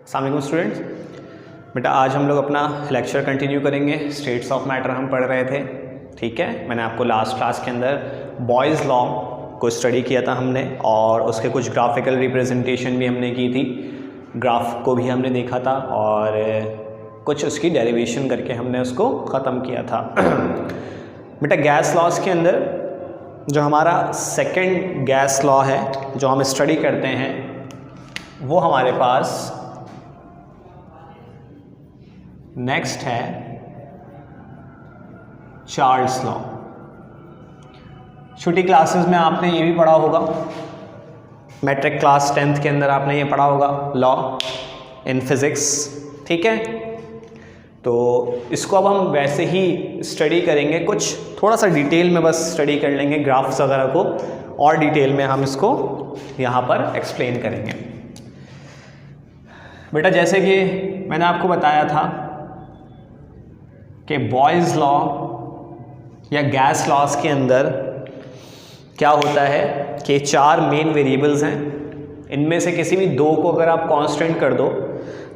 अस्सलाम वालेकुम स्टूडेंट्स। बेटा आज हम लोग अपना लेक्चर कंटिन्यू करेंगे। स्टेट्स ऑफ मैटर हम पढ़ रहे थे, ठीक है। मैंने आपको लास्ट क्लास के अंदर बॉयज़ लॉ को स्टडी किया था हमने, और उसके कुछ ग्राफिकल रिप्रेजेंटेशन भी हमने की थी, ग्राफ को भी हमने देखा था और कुछ उसकी डेरिवेशन करके हमने उसको ख़त्म किया था। बेटा गैस लॉज के अंदर जो हमारा सेकंड गैस लॉ है जो हम स्टडी करते हैं वो हमारे पास नेक्स्ट है चार्ल्स लॉ। छोटी क्लासेस में आपने ये भी पढ़ा होगा, मैट्रिक क्लास 10th के अंदर आपने ये पढ़ा होगा लॉ इन फिज़िक्स, ठीक है। तो इसको अब हम वैसे ही स्टडी करेंगे, कुछ थोड़ा सा डिटेल में बस स्टडी कर लेंगे, ग्राफ्स वगैरह को और डिटेल में हम इसको यहाँ पर एक्सप्लेन करेंगे। बेटा जैसे कि मैंने आपको बताया था कि बॉयज़ लॉ या गैस लॉज के अंदर क्या होता है कि चार मेन वेरिएबल्स हैं, इनमें से किसी भी दो को अगर आप कांस्टेंट कर दो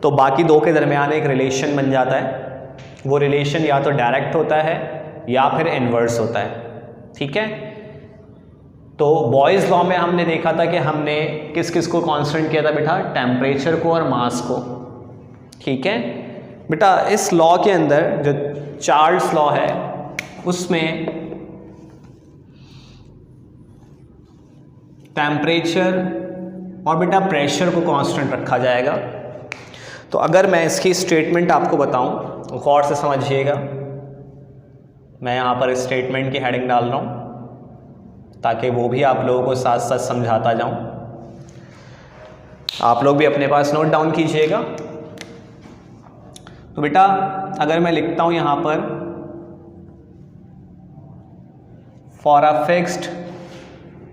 तो बाकी दो के दरमियान एक रिलेशन बन जाता है। वो रिलेशन या तो डायरेक्ट होता है या फिर इन्वर्स होता है, ठीक है। तो बॉयज़ लॉ में हमने देखा था कि हमने किस किस को कांस्टेंट किया था बेटा, टेम्परेचर को और मास को, ठीक है। बेटा इस लॉ के अंदर जो चार्ल्स लॉ है उसमें टेम्परेचर और बेटा प्रेशर को कांस्टेंट रखा जाएगा। तो अगर मैं इसकी स्टेटमेंट आपको बताऊं, गौर से समझिएगा, मैं यहाँ पर स्टेटमेंट की हेडिंग डाल रहा हूँ ताकि वो भी आप लोगों को साथ साथ समझाता जाऊं। आप लोग भी अपने पास नोट डाउन कीजिएगा। तो बेटा अगर मैं लिखता हूं यहां पर for a fixed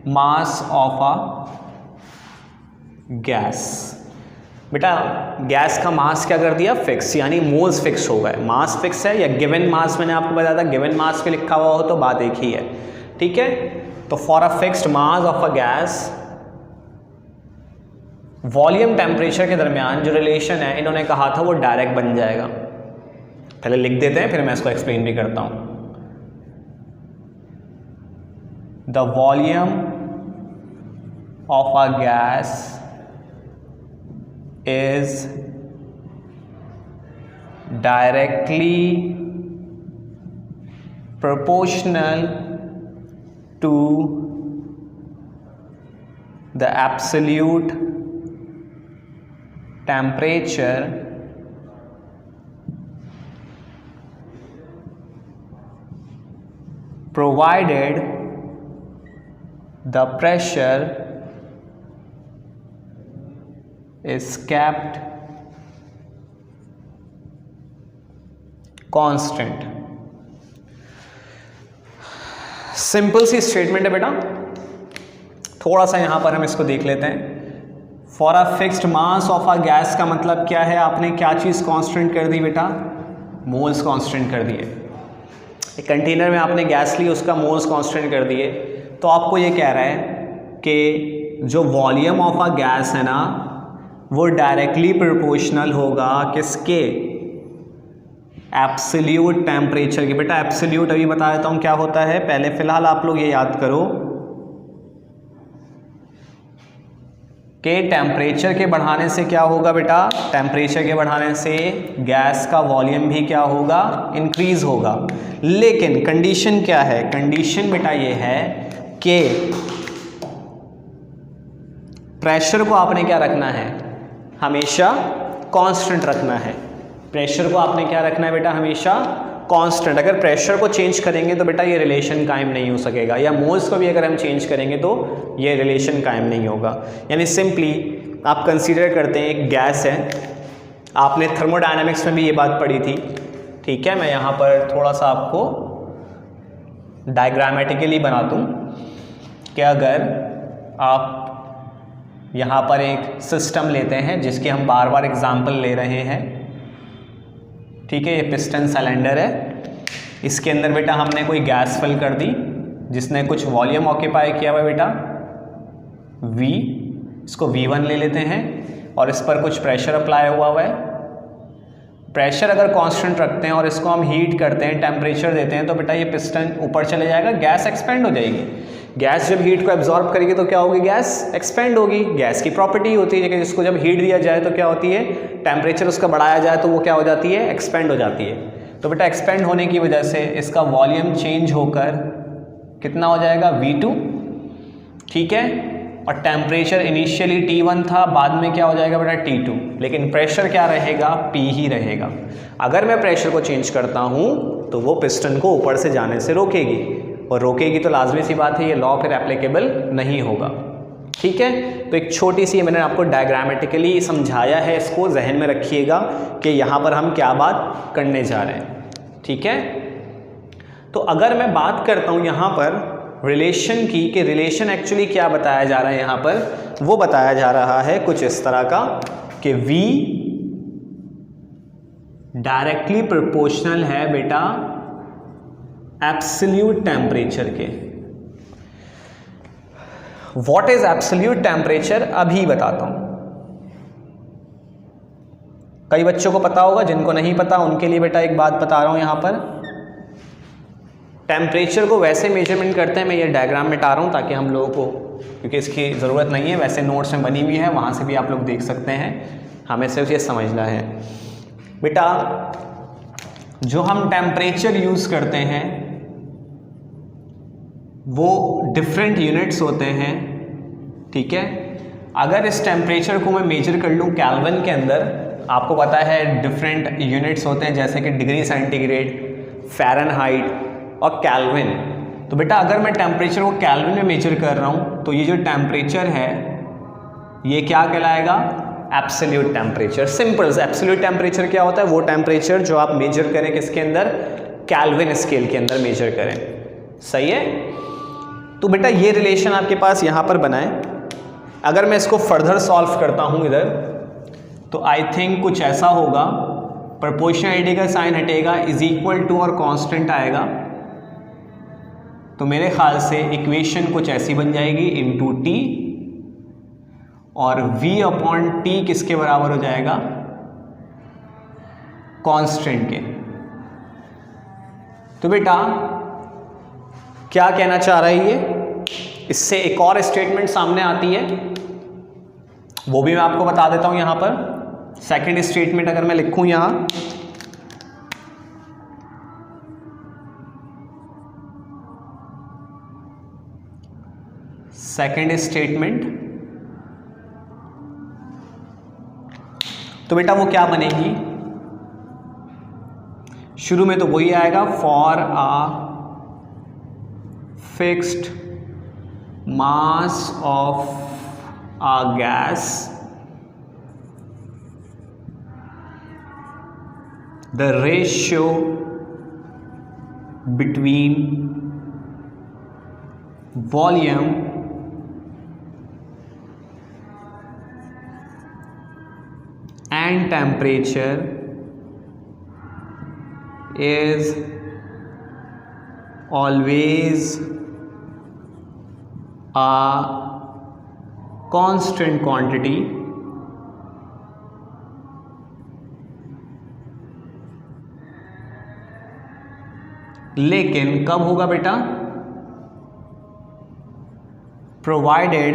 mass of a gas, बेटा गैस का मास क्या कर दिया, फिक्स, यानी मोल्स फिक्स हो गए। मास फिक्स है या गिवन मास, मैंने आपको बताया था गिवन मास पे लिखा हुआ हो तो बात एक ही है, ठीक है। तो for a fixed mass of a gas, volume temperature के दरमियान जो रिलेशन है इन्होंने कहा था वो डायरेक्ट बन जाएगा। पहले लिख देते हैं फिर मैं इसको एक्सप्लेन भी करता हूं। The volume of a gas is directly proportional to the absolute temperature provided the pressure is kept constant। Simple सी स्टेटमेंट है बेटा, थोड़ा सा यहां पर हम इसको देख लेते हैं। For a fixed mass of a gas का मतलब क्या है, आपने क्या चीज़ कांस्टेंट कर दी बेटा, मोल्स कांस्टेंट कर दिए। एक कंटेनर में आपने गैस ली, उसका मोल्स कांस्टेंट कर दिए, तो आपको ये कह रहा है कि जो वॉल्यूम ऑफ अ गैस है ना वो डायरेक्टली प्रोपोर्शनल होगा किसके, एब्सोल्यूट टेम्परेचर की। बेटा एब्सोल्यूट अभी बता देता हूं क्या होता है, पहले फिलहाल आप लोग ये याद करो कि टेम्परेचर के बढ़ाने से क्या होगा बेटा, टेम्परेचर के बढ़ाने से गैस का वॉल्यूम भी क्या होगा, इंक्रीज होगा। लेकिन कंडीशन क्या है, कंडीशन बेटा ये है कि प्रेशर को आपने क्या रखना है, हमेशा कांस्टेंट रखना है। प्रेशर को आपने क्या रखना है बेटा, हमेशा कांस्टेंट। अगर प्रेशर को चेंज करेंगे तो बेटा ये रिलेशन कायम नहीं हो सकेगा, या मोल्स को भी अगर हम चेंज करेंगे तो ये रिलेशन कायम नहीं होगा। यानी सिंपली आप कंसीडर करते हैं एक गैस है, आपने थर्मोडायनामिक्स में भी ये बात पढ़ी थी, ठीक है। मैं यहाँ पर थोड़ा सा आपको डायग्रामेटिकली बना दूँ कि अगर आप यहाँ पर एक सिस्टम लेते हैं जिसकी हम बार बार एग्जाम्पल ले रहे हैं, ठीक है। ये पिस्टन सिलेंडर है, इसके अंदर बेटा हमने कोई गैस फिल कर दी जिसने कुछ वॉल्यूम ऑक्यूपाई किया हुआ बेटा V, इसको V1 ले लेते हैं। और इस पर कुछ प्रेशर अप्लाई हुआ है। प्रेशर अगर कांस्टेंट रखते हैं और इसको हम हीट करते हैं, टेम्परेचर देते हैं, तो बेटा ये पिस्टन ऊपर चले जाएगा, गैस एक्सपेंड हो जाएगी। गैस जब हीट को एब्जॉर्ब करेगी तो क्या होगी, गैस एक्सपेंड होगी। गैस की प्रॉपर्टी होती है कि जिसको जब हीट दिया जाए तो क्या होती है, टेम्परेचर उसका बढ़ाया जाए तो वो क्या हो जाती है, एक्सपेंड हो जाती है। तो बेटा एक्सपेंड होने की वजह से इसका वॉल्यूम चेंज होकर कितना हो जाएगा, V2, ठीक है। और टेम्परेचर इनिशियली T1 था, बाद में क्या हो जाएगा बेटा T2, लेकिन प्रेशर क्या रहेगा, P ही रहेगा। अगर मैं प्रेशर को चेंज करता हूँ तो वो पिस्टन को ऊपर से जाने से रोकेगी, और रोकेगी तो लाजमी सी बात है ये लॉ फिर एप्लीकेबल नहीं होगा, ठीक है। तो एक छोटी सी मैंने आपको डायग्रामेटिकली समझाया है, इसको जहन में रखिएगा कि यहाँ पर हम क्या बात करने जा रहे हैं, ठीक है। तो अगर मैं बात करता हूँ यहाँ पर रिलेशन की, कि रिलेशन एक्चुअली क्या बताया जा रहा है यहाँ पर, वो बताया जा रहा है कुछ इस तरह का कि V डायरेक्टली प्रोपोर्शनल है बेटा एब्सोल्यूट टेम्परेचर के। व्हाट इज एब्सोल्यूट टेम्परेचर, अभी बताता हूं। कई बच्चों को पता होगा, जिनको नहीं पता उनके लिए बेटा एक बात बता रहा हूं यहां पर। टेम्परेचर को वैसे मेजरमेंट करते हैं, मैं ये डायग्राम मिटा रहा हूँ ताकि हम लोगों को, क्योंकि इसकी ज़रूरत नहीं है, वैसे नोट्स में बनी हुई है, वहाँ से भी आप लोग देख सकते हैं, हमें सिर्फ ये समझना है बेटा। जो हम टेम्परेचर यूज़ करते हैं वो डिफरेंट यूनिट्स होते हैं, ठीक है। अगर इस टेम्परेचर को मैं मेजर कर लूँ केल्विन के अंदर, आपको पता है डिफरेंट यूनिट्स होते हैं जैसे कि डिग्री सेंटीग्रेड, फ़ारेनहाइट और केल्विन। तो बेटा अगर मैं टेम्परेचर को केल्विन में मेजर कर रहा हूँ तो ये जो टेम्परेचर है ये क्या कहलाएगा, absolute temperature. Simple, absolute temperature क्या होता है, वो टेम्परेचर जो आप मेजर करें किसके अंदर, केल्विन स्केल के अंदर मेजर करें, सही है। तो बेटा ये रिलेशन आपके पास यहाँ पर बनाए। अगर मैं इसको फर्दर सॉल्व करता हूँ इधर, तो आई थिंक कुछ ऐसा होगा, प्रोपोर्शनलिटी का साइन हटेगा, इज इक्वल टू और कांस्टेंट आएगा, तो मेरे ख्याल से इक्वेशन कुछ ऐसी बन जाएगी, इनटू T, और V अपॉन T किसके बराबर हो जाएगा, कांस्टेंट के। तो बेटा क्या कहना चाह रहा है ये, इससे एक और स्टेटमेंट सामने आती है, वो भी मैं आपको बता देता हूं यहां पर। सेकंड स्टेटमेंट अगर मैं लिखूं यहां, सेकंड स्टेटमेंट, तो बेटा वो क्या बनेगी, शुरू में तो वही आएगा, for a fixed mass of a gas the ratio between volume and temperature is always a constant quantity लेकिन कब होगा बेटा, provided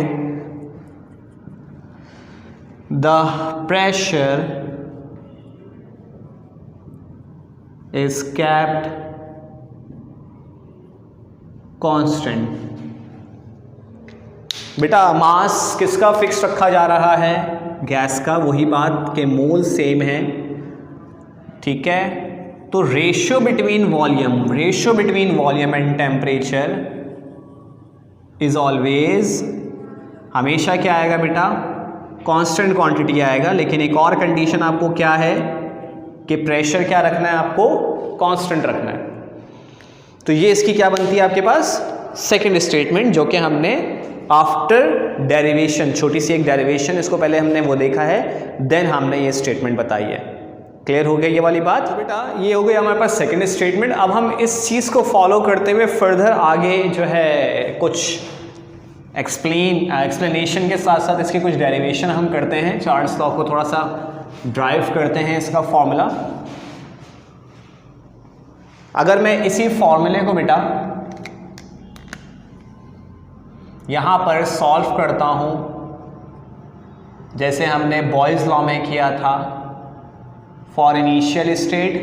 the pressure is kept constant. बेटा मास किसका फिक्स रखा जा रहा है, गैस का, वही बात के मोल सेम है, ठीक है। तो ratio between volume and temperature is always, हमेशा क्या आएगा बेटा, कांस्टेंट क्वांटिटी आएगा। लेकिन एक और कंडीशन आपको क्या है कि प्रेशर क्या रखना है, आपको कांस्टेंट रखना है। तो ये इसकी क्या बनती है आपके पास, सेकंड स्टेटमेंट, जो कि हमने आफ्टर डेरिवेशन, छोटी सी एक डेरिवेशन, इसको पहले हमने वो देखा है, देन हमने ये स्टेटमेंट बताई है। क्लियर हो गया ये वाली बात। तो बेटा ये हो गया हमारे पास सेकंड स्टेटमेंट। अब हम इस चीज़ को फॉलो करते हुए फर्दर आगे जो है कुछ एक्सप्लेनेशन के साथ साथ इसके कुछ डेरिवेशन हम करते हैं, चार्ल्स लॉ को थोड़ा सा ड्राइव करते हैं इसका फॉर्मूला। अगर मैं इसी फॉर्मूले को बेटा यहां पर सॉल्व करता हूं जैसे हमने बॉयज लॉ में किया था, फॉर इनिशियल स्टेट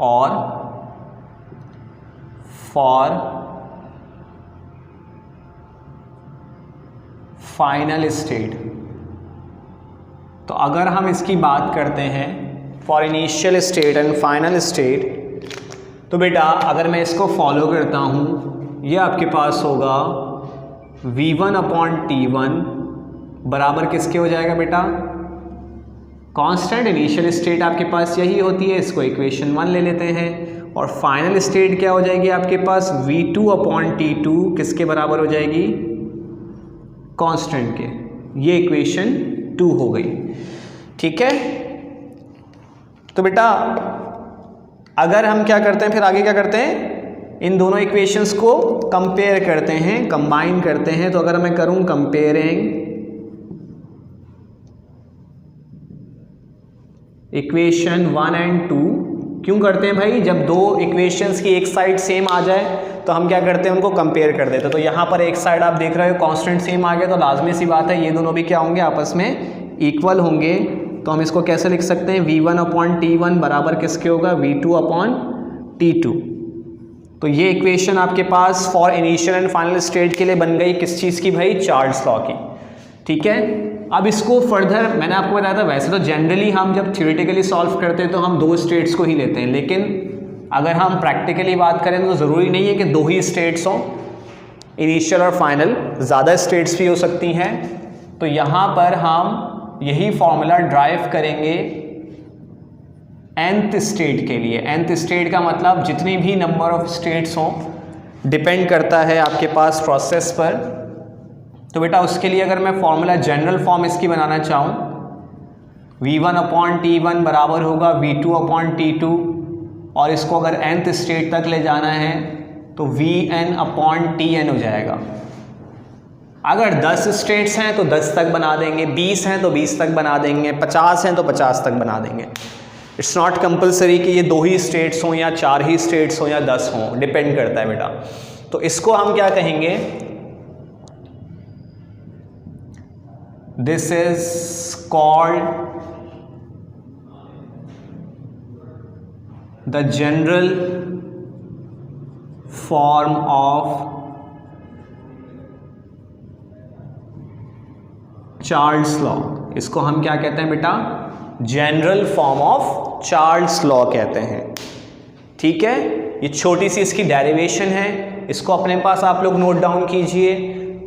और फॉर फाइनल स्टेट, तो अगर हम इसकी बात करते हैं for initial state and final state, तो बेटा अगर मैं इसको फॉलो करता हूं, ये आपके पास होगा v1/t1 बराबर किसके हो जाएगा बेटा, कांस्टेंट इनिशियल स्टेट आपके पास यही होती है, इसको इक्वेशन 1 ले लेते हैं, और फाइनल स्टेट क्या हो जाएगी आपके पास v2/t2 किसके बराबर हो जाएगी, कांस्टेंट के, ये इक्वेशन 2 हो गई। ठीक है, तो बेटा अगर हम क्या करते हैं, फिर आगे क्या करते हैं, इन दोनों इक्वेशंस को कंपेयर करते हैं, कंबाइन करते हैं। तो अगर मैं करूं कंपेयरिंग इक्वेशन 1 एंड 2, क्यों करते हैं भाई, जब दो इक्वेशंस की एक साइड सेम आ जाए तो हम क्या करते हैं, उनको कंपेयर कर देते हैं। तो यहाँ पर एक साइड आप देख रहे हो कांस्टेंट सेम आ गया, तो लाजमी सी बात है ये दोनों भी क्या होंगे, आपस में इक्वल होंगे। तो हम इसको कैसे लिख सकते हैं, v1/t1 बराबर किसके होगा, v2/t2। तो ये इक्वेशन आपके पास for initial and final state के लिए बन गई, किस चीज़ की भाई, चार्ल्स लॉ की। ठीक है, अब इसको फर्दर मैंने आपको बताया था, वैसे तो जनरली हम जब थ्योरेटिकली सॉल्व करते हैं तो हम दो स्टेट्स को ही लेते हैं, लेकिन अगर हम प्रैक्टिकली बात करें तो ज़रूरी नहीं है कि दो ही स्टेट्स हों, इनिशियल और फाइनल, ज़्यादा स्टेट्स भी हो सकती हैं। तो यहाँ पर हम यही फॉर्मूला ड्राइव करेंगे nth स्टेट के लिए। nth स्टेट का मतलब जितनी भी नंबर ऑफ स्टेट्स हों, डिपेंड करता है आपके पास प्रोसेस पर। तो बेटा उसके लिए अगर मैं फॉर्मूला जनरल फॉर्म इसकी बनाना चाहूँ, v1/t1 बराबर होगा v2/t2, और इसको अगर nth स्टेट तक ले जाना है तो vn/tn हो जाएगा। अगर 10 स्टेट्स हैं तो 10 तक बना देंगे, 20 हैं तो 20 तक बना देंगे, 50 हैं तो 50 तक बना देंगे। इट्स नॉट कंपलसरी कि ये 2 ही स्टेट्स हों या 4 ही स्टेट्स हों या 10 हों, डिपेंड करता है बेटा। तो इसको हम क्या कहेंगे, this is called the general form of Charles law. इसको हम क्या कहते हैं बेटा, general form of Charles law कहते हैं। ठीक है, ये छोटी सी इसकी डेरिवेशन है, इसको अपने पास आप लोग नोट डाउन कीजिए।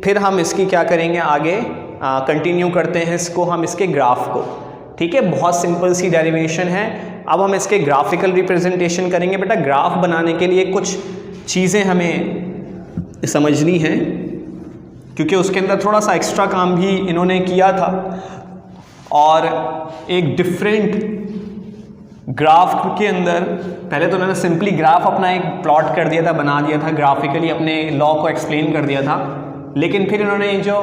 फिर हम इसकी क्या करेंगे, आगे कंटिन्यू करते हैं इसको, हम इसके ग्राफ को। ठीक है, बहुत सिंपल सी डेरिवेशन है। अब हम इसके ग्राफिकल रिप्रेजेंटेशन करेंगे। बेटा ग्राफ बनाने के लिए कुछ चीज़ें हमें समझनी है, क्योंकि उसके अंदर थोड़ा सा एक्स्ट्रा काम भी इन्होंने किया था, और एक डिफरेंट ग्राफ के अंदर पहले तो उन्होंने सिंपली ग्राफ अपना एक प्लॉट कर दिया था, बना दिया था, ग्राफिकली अपने लॉ को एक्सप्लेन कर दिया था। लेकिन फिर इन्होंने जो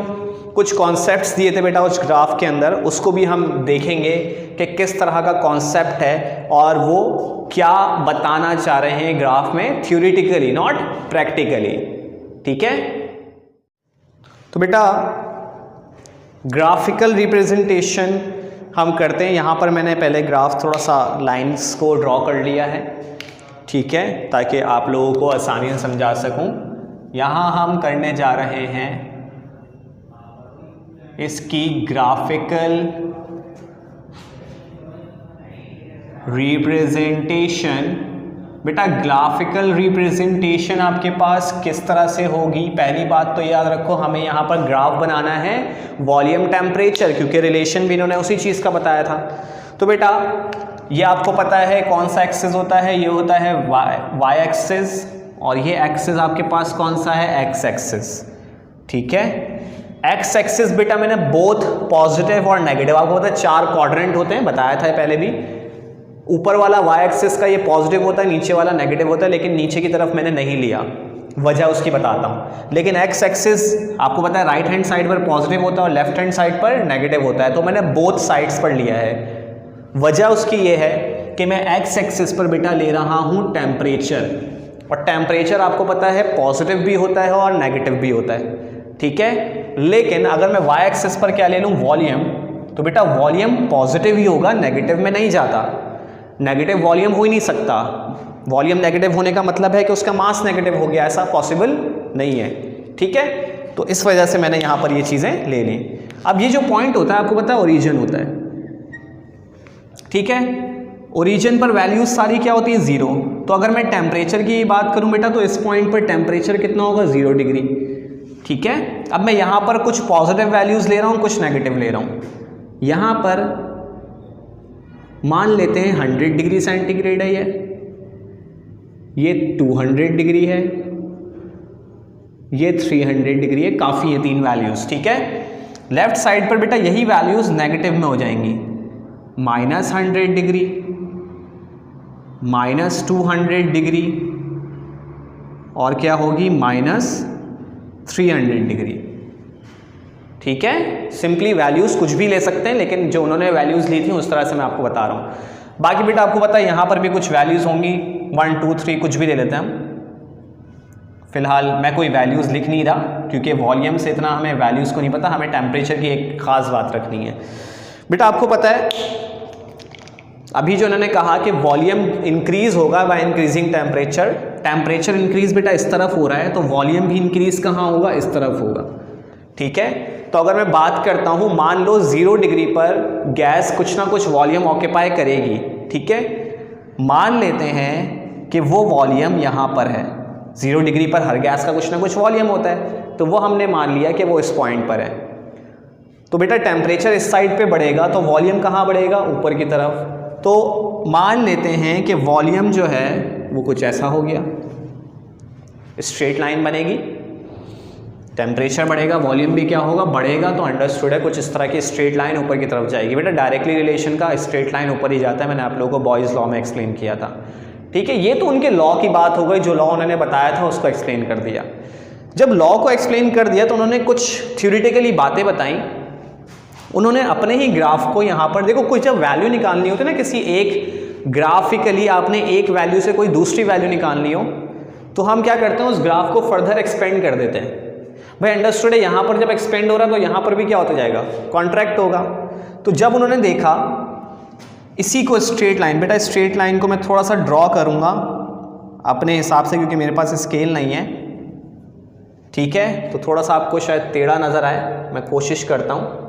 कुछ कॉन्सेप्ट्स दिए थे बेटा उस ग्राफ के अंदर, उसको भी हम देखेंगे कि किस तरह का कॉन्सेप्ट है और वो क्या बताना चाह रहे हैं ग्राफ में, थ्योरेटिकली नॉट प्रैक्टिकली। ठीक है, तो बेटा ग्राफिकल रिप्रेजेंटेशन हम करते हैं। यहाँ पर मैंने पहले ग्राफ थोड़ा सा लाइंस को ड्रॉ कर लिया है, ठीक है, ताकि आप लोगों को आसानी से समझा सकूं। यहाँ हम करने जा रहे हैं इसकी ग्राफिकल रिप्रेजेंटेशन। बेटा ग्राफिकल रिप्रेजेंटेशन आपके पास किस तरह से होगी, पहली बात तो याद रखो, हमें यहाँ पर ग्राफ बनाना है वॉल्यूम टेम्परेचर, क्योंकि रिलेशन भी इन्होंने उसी चीज़ का बताया था। तो बेटा ये आपको पता है कौन सा एक्सिस होता है, ये होता है वाई एक्सिस, और ये एक्सिस आपके पास कौन सा है, एक्स एक्सिस। ठीक है, एक्स एक्सिस बेटा मैंने बोथ पॉजिटिव और नेगेटिव, आपको पता है 4 क्वाड्रेंट होते हैं, बताया था पहले भी। ऊपर वाला वाई एक्सिस का ये पॉजिटिव होता है, नीचे वाला नेगेटिव होता है, लेकिन नीचे की तरफ मैंने नहीं लिया, वजह उसकी बताता हूँ। लेकिन एक्स एक्सिस आपको पता है राइट हैंड साइड पर पॉजिटिव होता है और लेफ्ट हैंड साइड पर नेगेटिव होता है, तो मैंने बोथ साइड्स पर लिया है। वजह उसकी ये है कि मैं एक्स एक्सिस पर बेटा ले रहा हूँ टेम्परेचर, और टेम्परेचर आपको पता है पॉजिटिव भी होता है और नेगेटिव भी होता है, ठीक है। लेकिन अगर मैं वाई एक्सिस पर क्या ले लूँ, वॉल्यूम, तो बेटा वॉल्यूम पॉजिटिव ही होगा, नेगेटिव में नहीं जाता। नेगेटिव वॉल्यूम हो ही नहीं सकता, वॉल्यूम नेगेटिव होने का मतलब है कि उसका मास नेगेटिव हो गया, ऐसा पॉसिबल नहीं है, ठीक है। तो इस वजह से मैंने यहाँ पर ये चीज़ें ले ली। अब ये जो पॉइंट होता है आपको पता है ओरिजिन होता है, ठीक है। ओरिजिन पर वैल्यूज सारी क्या होती है, 0। तो अगर मैं टेम्परेचर की बात करूं बेटा, तो इस पॉइंट पर टेम्परेचर कितना होगा, 0 डिग्री, ठीक है। अब मैं यहाँ पर कुछ पॉजिटिव वैल्यूज ले रहा हूँ, कुछ नेगेटिव ले रहा हूँ। यहाँ पर मान लेते हैं 100 डिग्री सेंटीग्रेड है, ये 200 डिग्री है, ये 300 डिग्री है, काफ़ी है 3 वैल्यूज़, ठीक है। लेफ्ट साइड पर बेटा यही वैल्यूज़ नेगेटिव में हो जाएंगी, -100 डिग्री, -200 डिग्री, और क्या होगी, -300 डिग्री, ठीक है। सिंपली वैल्यूज़ कुछ भी ले सकते हैं, लेकिन जो उन्होंने वैल्यूज़ ली थी उस तरह से मैं आपको बता रहा हूँ। बाकी बेटा आपको पता है यहाँ पर भी कुछ वैल्यूज़ होंगी, 1 2 3 कुछ भी ले लेते हैं हम। फिलहाल मैं कोई वैल्यूज़ लिख नहीं रहा, क्योंकि वॉल्यूम से इतना हमें वैल्यूज़ को नहीं पता, हमें टेम्परेचर की एक ख़ास बात रखनी है। बेटा आपको पता है अभी जो उन्होंने कहा कि वॉल्यूम इंक्रीज़ होगा by increasing temperature, temperature increase बेटा इस तरफ हो रहा है, तो वॉल्यूम भी इंक्रीज़ कहाँ होगा, इस तरफ होगा, ठीक है। तो अगर मैं बात करता हूँ, मान लो 0 डिग्री पर गैस कुछ ना कुछ वॉल्यूम ऑक्यूपाई करेगी, ठीक है। मान लेते हैं कि वो वॉल्यूम यहाँ पर है, 0 डिग्री पर हर गैस का कुछ ना कुछ वॉल्यूम होता है, तो वो हमने मान लिया कि वो इस पॉइंट पर है। तो बेटा टेम्परेचर इस साइड पे बढ़ेगा, तो वॉल्यूम कहाँ बढ़ेगा, ऊपर की तरफ। तो मान लेते हैं कि वॉल्यूम जो है वो कुछ ऐसा हो गया, स्ट्रेट लाइन बनेगी, टेम्परेचर बढ़ेगा, वॉल्यूम भी क्या होगा, बढ़ेगा, तो अंडरस्टूड है कुछ इस तरह की स्ट्रेट लाइन ऊपर की तरफ जाएगी। बेटा डायरेक्टली रिलेशन का स्ट्रेट लाइन ऊपर ही जाता है, मैंने आप लोगों को बॉयज़ लॉ में एक्सप्लेन किया था, ठीक है। ये तो उनके लॉ की बात हो गई, जो लॉ उन्होंने बताया था उसको एक्सप्लेन कर दिया। जब लॉ को एक्सप्लेन कर दिया तो उन्होंने कुछ थ्योरेटिकली बातें बताई। उन्होंने अपने ही ग्राफ को यहाँ पर देखो, कुछ जब वैल्यू निकालनी होती है ना किसी एक ग्राफिकली, आपने एक वैल्यू से कोई दूसरी वैल्यू निकालनी हो, तो हम क्या करते हैं, उस ग्राफ को फर्दर एक्सपेंड कर देते हैं। भाई अंडरस्टूड है, यहाँ पर जब एक्सपेंड हो रहा है तो यहाँ पर भी क्या होता जाएगा, कॉन्ट्रैक्ट होगा। तो जब उन्होंने देखा इसी को स्ट्रेट लाइन, बेटा स्ट्रेट लाइन को मैं थोड़ा सा ड्रॉ करूँगा अपने हिसाब से, क्योंकि मेरे पास स्केल नहीं है, ठीक है। तो थोड़ा सा आपको शायद टेढ़ा नज़र आए, मैं कोशिश करता हूँ।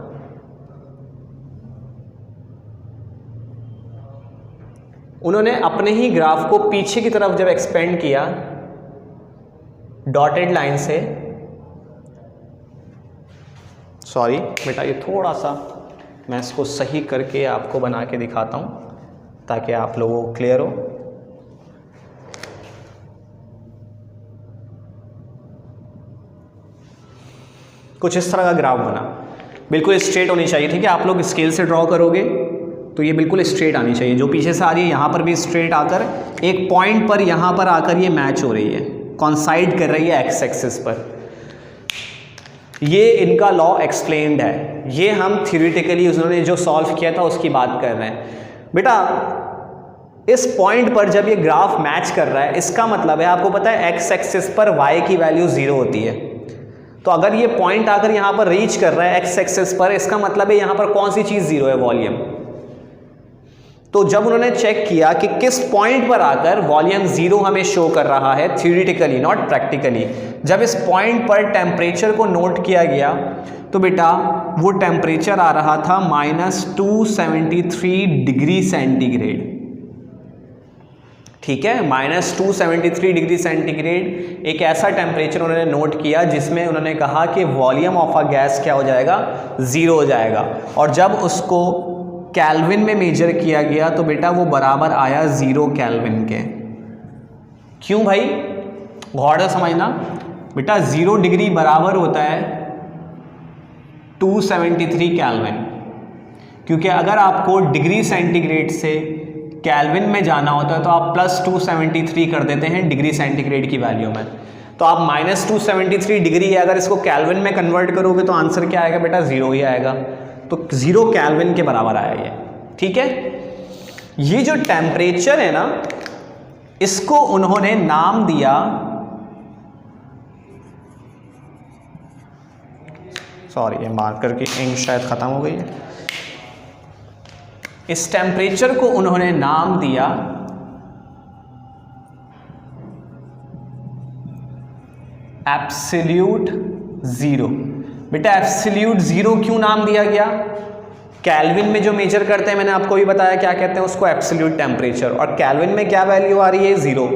उन्होंने अपने ही ग्राफ को पीछे की तरफ जब एक्सपेंड किया डॉटेड लाइन से, सॉरी बेटा ये थोड़ा सा मैं इसको सही करके आपको बना के दिखाता हूँ ताकि आप लोगों को क्लियर हो। कुछ इस तरह का ग्राफ बना, बिल्कुल स्ट्रेट होनी चाहिए, ठीक है। आप लोग स्केल से ड्रॉ करोगे तो ये बिल्कुल स्ट्रेट आनी चाहिए, जो पीछे से आ रही है यहाँ पर भी स्ट्रेट आकर एक पॉइंट पर यहाँ पर आकर ये मैच हो रही है, कॉन्साइड कर रही है एक्स एक्सिस पर। ये इनका लॉ एक्सप्लेन्ड है, ये हम थ्योरेटिकली उन्होंने जो सॉल्व किया था उसकी बात कर रहे हैं। बेटा इस पॉइंट पर जब ये ग्राफ मैच कर रहा है, इसका मतलब है आपको पता है एक्स एक्सिस पर वाई की वैल्यू 0 होती है। तो अगर ये पॉइंट आकर यहाँ पर रीच कर रहा है एक्स एक्सिस पर, इसका मतलब है यहाँ पर कौन सी चीज़ 0 है, वॉल्यूम। तो जब उन्होंने चेक किया कि किस पॉइंट पर आकर वॉल्यूम 0 हमें शो कर रहा है थ्योरेटिकली नॉट प्रैक्टिकली, जब इस पॉइंट पर टेम्परेचर को नोट किया गया तो बेटा वो टेम्परेचर आ रहा था -273 डिग्री सेंटीग्रेड, ठीक है। -273 डिग्री सेंटीग्रेड एक ऐसा टेम्परेचर उन्होंने नोट किया जिसमें उन्होंने कहा कि वॉल्यूम ऑफ अ गैस क्या हो जाएगा, 0 हो जाएगा। और जब उसको केल्विन में मेजर किया गया तो बेटा वो बराबर आया 0 केल्विन के। क्यों भाई, गौर से समझना बेटा, 0 डिग्री बराबर होता है 273 केल्विन, क्योंकि अगर आपको डिग्री सेंटीग्रेड से केल्विन में जाना होता है तो आप +273 कर देते हैं डिग्री सेंटीग्रेड की वैल्यू में। तो आप -273 डिग्री है, अगर इसको केल्विन में कन्वर्ट करोगे तो आंसर क्या आएगा बेटा, 0 ही आएगा। तो 0 केल्विन के बराबर आया ये, ठीक है। ये जो टेम्परेचर है ना, इसको उन्होंने नाम दिया, सॉरी ये मार्कर की इंक शायद खत्म हो गई है। इस टेम्परेचर को उन्होंने नाम दिया एब्सोल्यूट जीरो। बेटा एब्सोल्यूट जीरो क्यों नाम दिया गया? केल्विन में जो मेजर करते हैं, मैंने आपको भी बताया क्या कहते हैं उसको, एब्सोल्यूट टेम्परेचर, और केल्विन में क्या वैल्यू आ रही है, 0।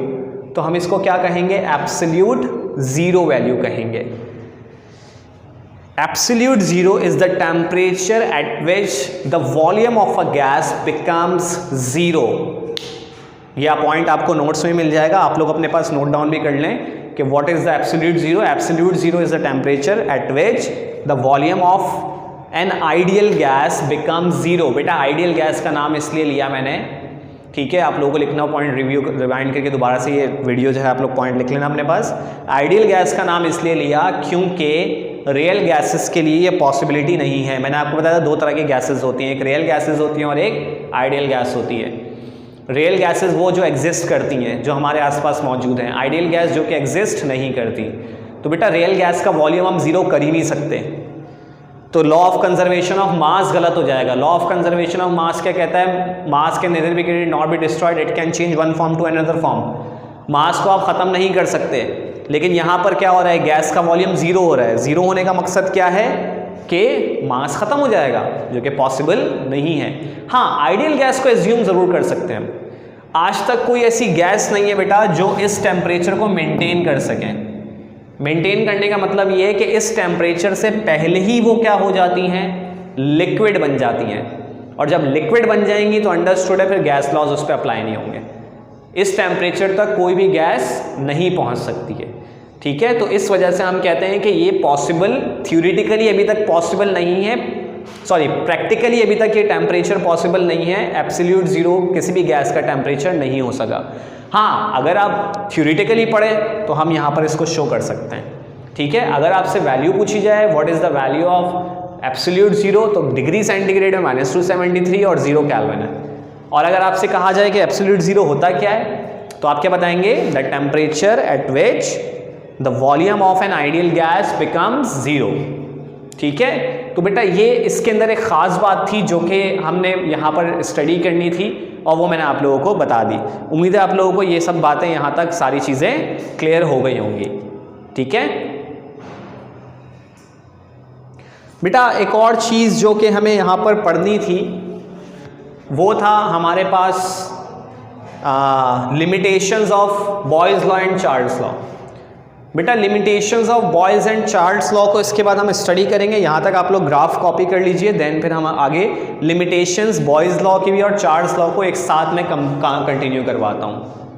तो हम इसको क्या कहेंगे, एब्सोल्यूट जीरो वैल्यू कहेंगे। Absolute zero is the temperature at which the volume of a gas becomes zero. यह पॉइंट आपको नोट्स में मिल जाएगा, आप लोग अपने पास नोट डाउन भी कर लें कि what is the absolute zero. Absolute zero is the temperature at which the volume of an ideal gas becomes zero. बेटा आइडियल गैस का नाम इसलिए लिया मैंने, ठीक है, आप लोगों को लिखना पॉइंट रिवाइंड करके दोबारा से ये वीडियो जो है आप लोग पॉइंट लिख लेना अपने पास। आइडियल गैस का नाम इसलिए लिया क्योंकि रियल गैसेस के लिए ये पॉसिबिलिटी नहीं है। मैंने आपको बताया दो तरह की गैसेस होती हैं, एक रियल गैसेस होती हैं और एक आइडियल गैस होती है। रियल गैसेस वो जो एग्जिस्ट करती हैं, जो हमारे आसपास मौजूद हैं, आइडियल गैस जो कि एग्जिस्ट नहीं करती। तो बेटा रियल गैस का वॉल्यूम हम जीरो कर ही नहीं सकते, तो law of conservation of mass गलत हो जाएगा। Law of conservation of mass क्या कहता है, mass can neither be created not be destroyed, it can change one form to another form. Mass को आप ख़त्म नहीं कर सकते, लेकिन यहाँ पर क्या हो रहा है, गैस का वॉल्यूम जीरो हो रहा है। जीरो होने का मकसद क्या है कि मास खत्म हो जाएगा, जो कि पॉसिबल नहीं है। हाँ, आइडियल गैस को एज्यूम ज़रूर कर सकते हैं। आज तक कोई ऐसी गैस नहीं है बेटा जो इस टेम्परेचर को मेंटेन कर सकें। मेंटेन करने का मतलब ये है कि इस टेम्परेचर से पहले ही वो क्या हो जाती हैं, लिक्विड बन जाती हैं, और जब लिक्विड बन जाएंगी तो अंडरस्टूड है फिर गैस लॉज उस पर अप्लाई नहीं होंगे। इस टेम्परेचर तक कोई भी गैस नहीं पहुंच सकती है, ठीक है। तो इस वजह से हम कहते हैं कि ये पॉसिबल, थ्योरेटिकली अभी तक पॉसिबल नहीं है, सॉरी प्रैक्टिकली अभी तक ये टेम्परेचर पॉसिबल नहीं है। एब्सोल्यूट जीरो किसी भी गैस का टेम्परेचर नहीं हो सका। हाँ, अगर आप थ्योरेटिकली पढ़ें तो हम यहाँ पर इसको शो कर सकते हैं, ठीक है। अगर आपसे वैल्यू पूछी जाए what is the value of absolute zero, तो डिग्री सेंटीग्रेड में -273 और 0 केल्विन है। और अगर आपसे कहा जाए कि एब्सोल्यूट जीरो होता क्या है, तो आप क्या बताएंगे, the temperature at which the volume of an ideal gas becomes zero, ठीक है। तो बेटा ये इसके अंदर एक ख़ास बात थी जो कि हमने यहाँ पर स्टडी करनी थी, और वो मैंने आप लोगों को बता दी। उम्मीद है आप लोगों को ये सब बातें यहाँ तक सारी चीज़ें क्लियर हो गई होंगी, ठीक है। बेटा एक और चीज़ जो कि हमें यहाँ पर पढ़नी थी वो था हमारे पास limitations of Boyle's law and Charles law. बेटा limitations of Boyle's and Charles law को इसके बाद हम स्टडी करेंगे। यहाँ तक आप लोग ग्राफ कॉपी कर लीजिए, देन फिर हम आगे लिमिटेशंस बॉयज़ लॉ की भी और चार्ल्स लॉ को एक साथ में कंटिन्यू करवाता हूँ।